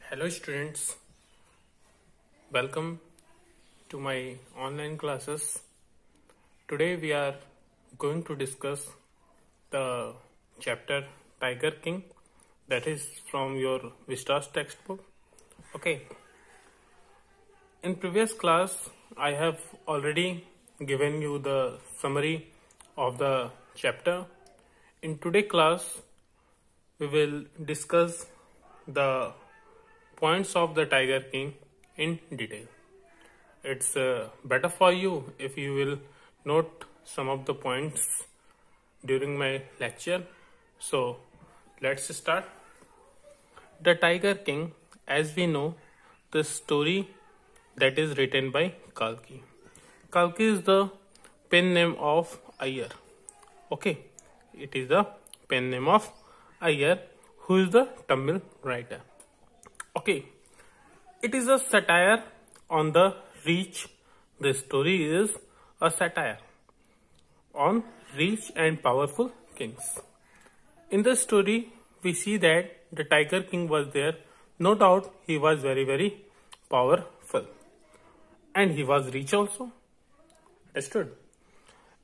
Hello students, welcome to my online classes. Today we are going to discuss the chapter Tiger King, that is from your Vistas textbook. Okay, in previous class I have already given you the summary of the chapter. In today's class we will discuss the points of the Tiger King in detail. It's better for you if you will note some of the points during my lecture. So let's start. The Tiger King, as we know, the story that is written by Kalki. Kalki is the pen name of Iyer. Okay, it is the pen name of Iyer, who is the Tamil writer. Okay, it is a satire on the rich. The story is a satire on rich and powerful kings. In the story, we see that the Tiger King was there. No doubt he was very, very powerful. And he was rich also. Understood?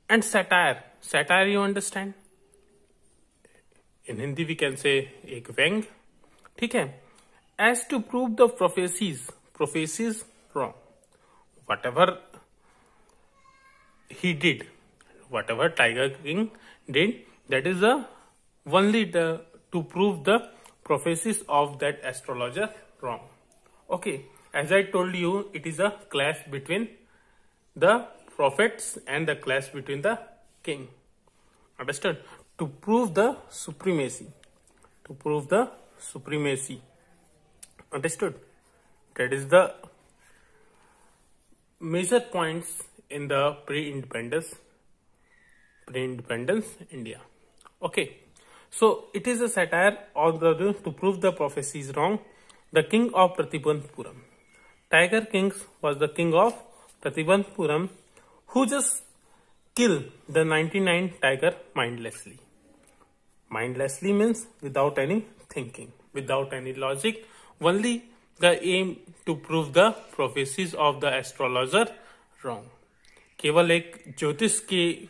And satire. Satire, you understand? In Hindi we can say एक व्यंग. ठीक है? As to prove the prophecies wrong. Whatever he did, whatever Tiger King did, that is only to prove the prophecies of that astrologer wrong. Okay, as I told you, it is a clash between the prophets and the clash between the king. Understood? To prove the supremacy. To prove the supremacy. Understood? That is the major points in the pre-independence India. Okay, so it is a satire on the to prove the prophecies wrong. The king of Pratibandhupuram. Tiger King was the king of Pratibandhupuram, who just killed the 99 tiger mindlessly. Mindlessly means without any thinking, without any logic. Only the aim to prove the prophecies of the astrologer wrong. केवल एक ज्योतिष की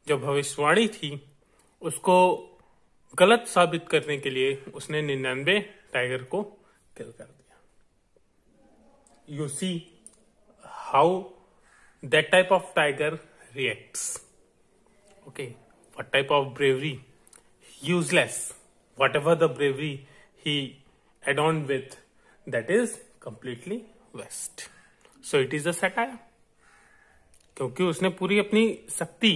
जो भविष्यवाणी थी उसको गलत साबित करने के लिए उसने 99 टाइगर को किल कर दिया. You see how that type of tiger reacts. Okay, what type of bravery? Useless. Whatever the bravery he adorned with, that is completely waste. So it is a satire. क्योंकि उसने पूरी अपनी शक्ति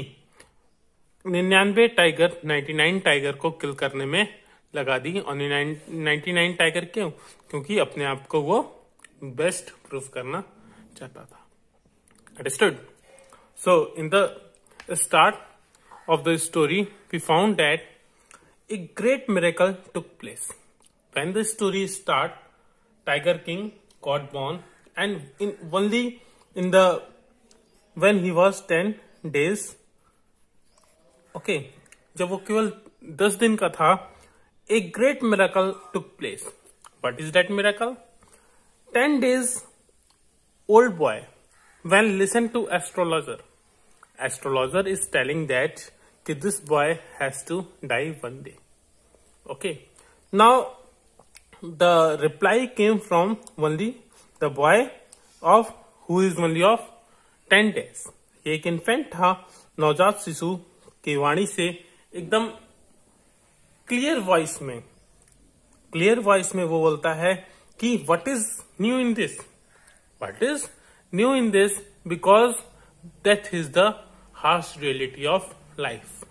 99 टाइगर 99 टाइगर को किल करने में लगा दी. और 99 टाइगर क्यों? क्योंकि अपने आप को वो बेस्ट प्रूव करना चाहता था. Understood? So in the start of the story, we found that a great miracle took place. When the story starts, Tiger King got born, and when he was 10 days, okay, जब वो केवल 10 दिन का था, a great miracle took place. What is that miracle? 10 days old boy, when listen to astrologer. Astrologer is telling that this boy has to die one day. Okay. Now, the reply came from only the boy who is only of 10 days. एक infant था, नवजात शिशु की वाणी से एकदम clear voice में वो बोलता है कि what is new in this? What is new in this? Because death is the harsh reality of life.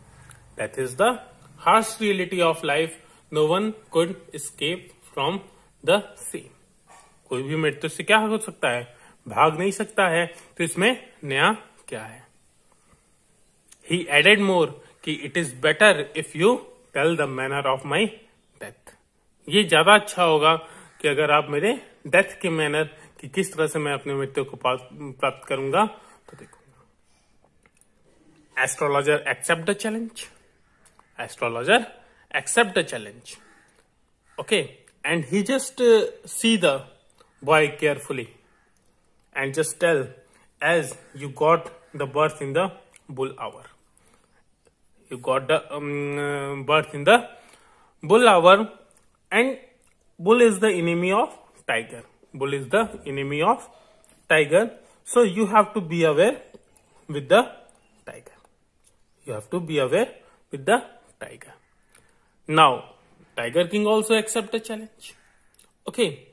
That is the harsh reality of life. No one could escape from the same. कोई भी मृत्यु से क्या हो सकता है? भाग नहीं सकता है. तो इसमें नया क्या है? He added more कि it is better if you tell the manner of my death. ये ज्यादा अच्छा होगा कि अगर आप मेरे डेथ के मैनर कि किस तरह से मैं अपने मृत्यु को प्राप्त करूंगा तो देखूंगा. Astrologer accept the challenge. Okay. and he just see the boy carefully and just tell, as you got the birth in the bull hour. You got the birth in the bull hour, and bull is the enemy of tiger. Bull is the enemy of tiger. So you have to be aware with the tiger. You have to be aware with the tiger. Now, Tiger King also accept the challenge. Okay.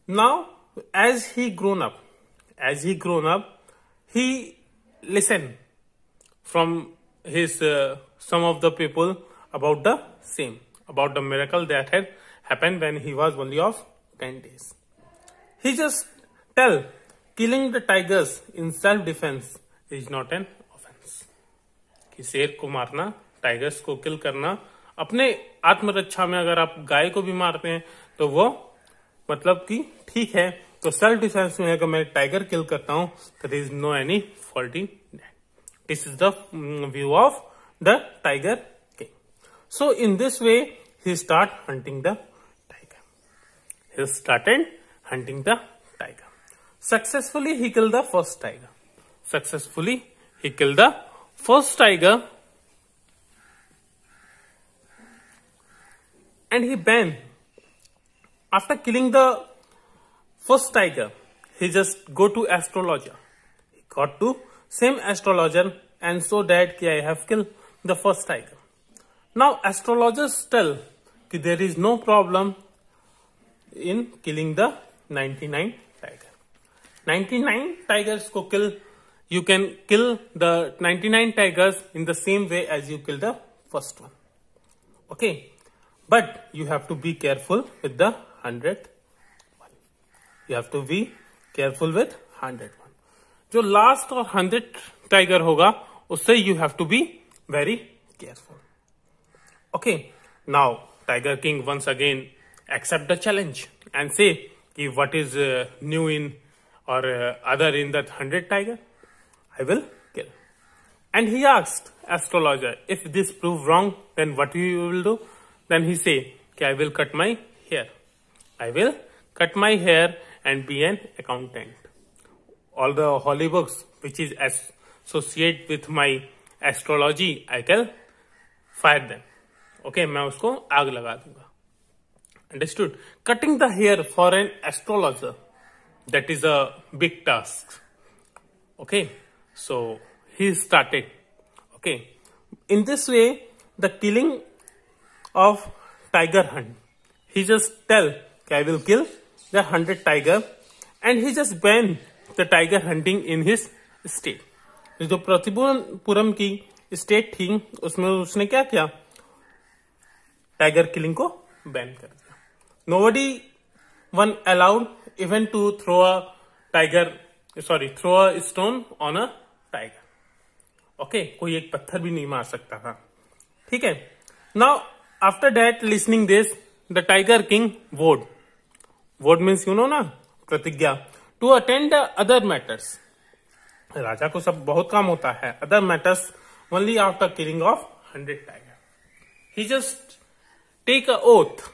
Now, as he grown up, he listened from his some of the people about the miracle that had happened when he was only of 10 days. He just tell, killing the tigers in self-defense is not an offense. कि शेर को मारना, tigers को किल करना, अपने आत्मरक्षा में अगर आप गाय को भी मारते हैं तो वो मतलब कि ठीक है. तो सेल्फ डिफेंस में अगर मैं टाइगर किल करता हूं तो there is no any fault in that. This is the view of the tiger king. So in this way he start hunting the tiger. He started hunting the tiger. Successfully he killed the first tiger. And he banned. After killing the first tiger, he just go to astrologer. He got to same astrologer and so that I have killed the first tiger. Now astrologers tell that there is no problem in killing the 99 tiger. 99 tigers ko kill. You can kill the 99 tigers in the same way as you kill the first one. Okay. But you have to be careful with the 100th one. You have to be careful with 100th one. जो last और 100th tiger होगा उससे you have to be very careful. Okay. Now Tiger King once again accept the challenge and say कि what is new in or other in that 100th tiger, I will kill. And he asked astrologer, if this prove wrong, then what you will do? Then he say, I will cut my hair. I will cut my hair and be an accountant. All the holy books which is associated with my astrology, I can fire them. Okay, मैं उसको आग लगा दूंगा. Understood? Cutting the hair for an astrologer, that is a big task. Okay, so he started. Okay, in this way, the killing of tiger hunt, he just tell, I will kill the 100 tiger, and he just banned the tiger hunting in his state. जो प्रतिपुरम की state थी उसमें उसने क्या किया, tiger killing को ban कर दिया. Nobody one allowed even to throw a stone on a tiger. Okay, कोई एक पत्थर भी नहीं मार सकता था. ठीक है. Now after that, listening this, the Tiger King vowed. Vowed means you know ना, प्रतिज्ञा. To attend the other matters. राजा को सब बहुत काम होता है. Other matters only after killing of 100 tiger. He just take a oath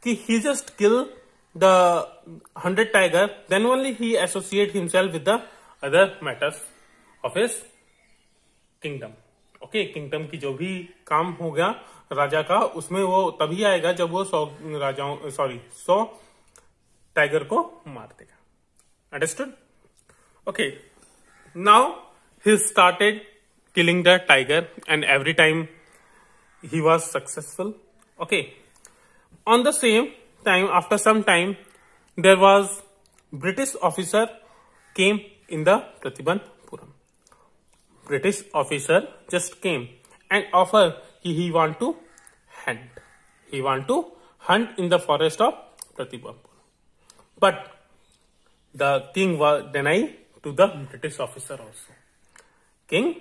कि he just kill the 100 tiger, then only he associate himself with the other matters of his kingdom. Okay, kingdom की जो भी काम हो गया राजा का, उसमें वो तभी आएगा जब वो 100 टाइगर को मार देगा. Understood? Okay. Now he started killing the tiger and every time he was successful. Okay. On the same time, after some time, there was British officer came in the Pratibandhapuram. British officer just came and offered he want to hunt. He want to hunt in the forest of Pratibandhapuram. But the king was denied to the British officer also. King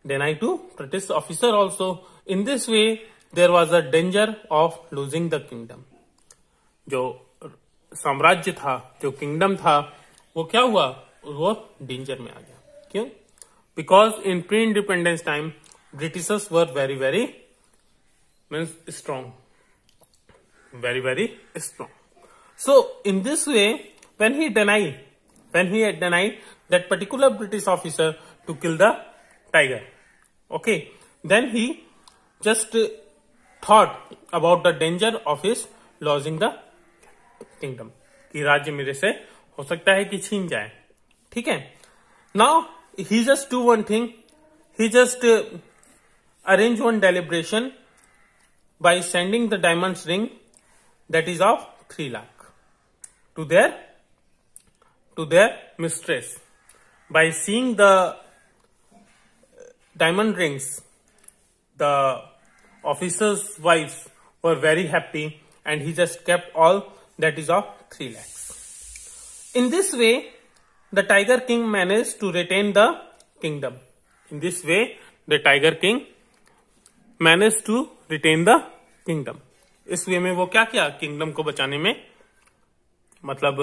denied to British officer also. In this way, there was a danger of losing the kingdom. जो साम्राज्य था, जो kingdom था, वो क्या हुआ, वो danger में आ गया. क्यों? Because in pre-independence time, Britishers were very, very means strong. very, very strong. So in this way, when he had denied that particular British officer to kill the tiger, okay, then he just thought about the danger of his losing the kingdom, कि राज्य मेरे से हो सकता है कि छीन जाए. ठीक है. Now he just do one thing. He just arrange one deliberation by sending the diamond ring that is of 3 lakh to their mistress. By seeing the diamond rings, the officers' wives were very happy, and he just kept all that is of 3 lakhs. In this way, the Tiger King managed to retain the kingdom. In this way, the Tiger King managed to retain the kingdom. इस वे में वो क्या किया, kingdom को बचाने में मतलब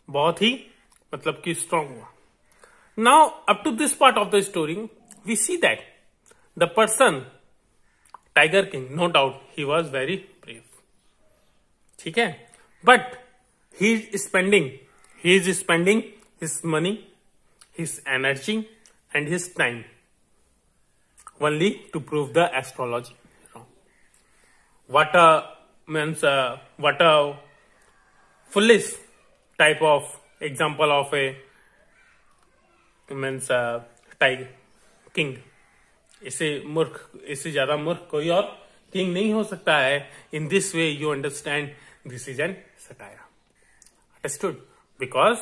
बहुत ही मतलब कि स्ट्रांग हुआ. Now up to this part of the story we see that the person tiger king, no doubt he was very brave. ठीक है. But he is spending his money, his energy and his time only to prove the astrology wrong. What a foolish type of example of a tiger king. इससे ज्यादा मूर्ख कोई और king नहीं हो सकता है. In this way you understand this is an satire. Understood? Because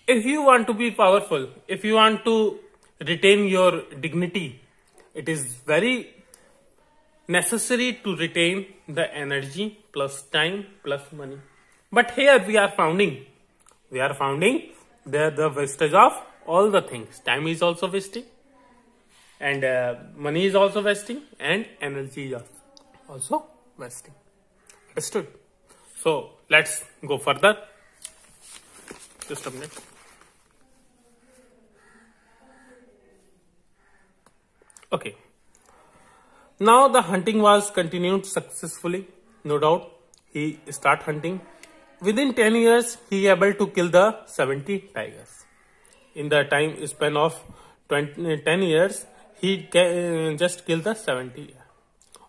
if you want to be powerful, if you want to retain your dignity, it is very necessary to retain the energy plus time plus money. But here we are founding the wastage of all the things. Time is also wasting, and money is also wasting, and energy is also wasting. Understood? So let's go further. Just a minute. Okay. Now the hunting was continued successfully. No doubt, he start hunting. Within 10 years, he able to kill the 70 tigers. In the time span of 10 years, he just killed the 70.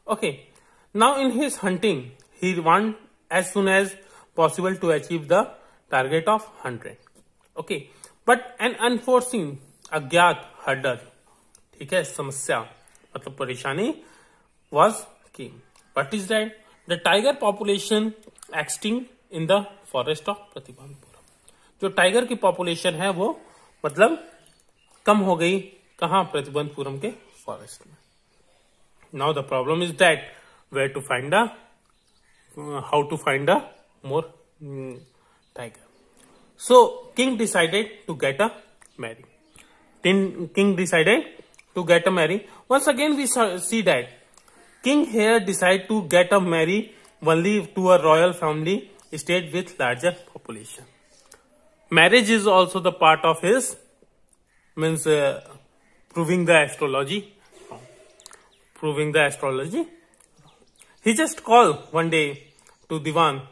Okay. Now in his hunting, he want as soon as possible to achieve the target of 100. Okay. But an unforeseen, अज्ञात hurdle, ठीक है, समस्या मतलब परेशानी was came. What is that? The tiger population extinct in the forest of प्रतिभानपुरम. जो tiger की population है वो मतलब कम हो गई कहाँ, प्रतिभानपुरम के फॉरेस्ट में. Now the problem is that where to find how to find a more tiger. So king decided to get a marry. King decided to get a marry. Once again we see that king here decide to get a marry only to a royal family state with larger population. Marriage is also the part of his proving the astrology. He just called one day to Diwan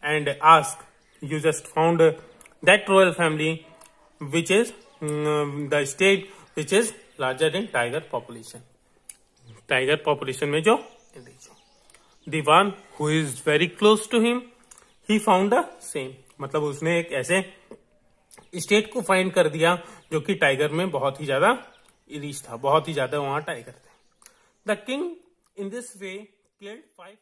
and asked, you just found that royal family which is the state which is larger than tiger population. Tiger population में जो Diwan, who is very close to him, he found the same. मतलब उसने एक ऐसे state को find कर दिया जो कि टाइगर में बहुत ही ज्यादा रिच था, बहुत ही ज्यादा वहां टाइगर थे. The king in this way killed 5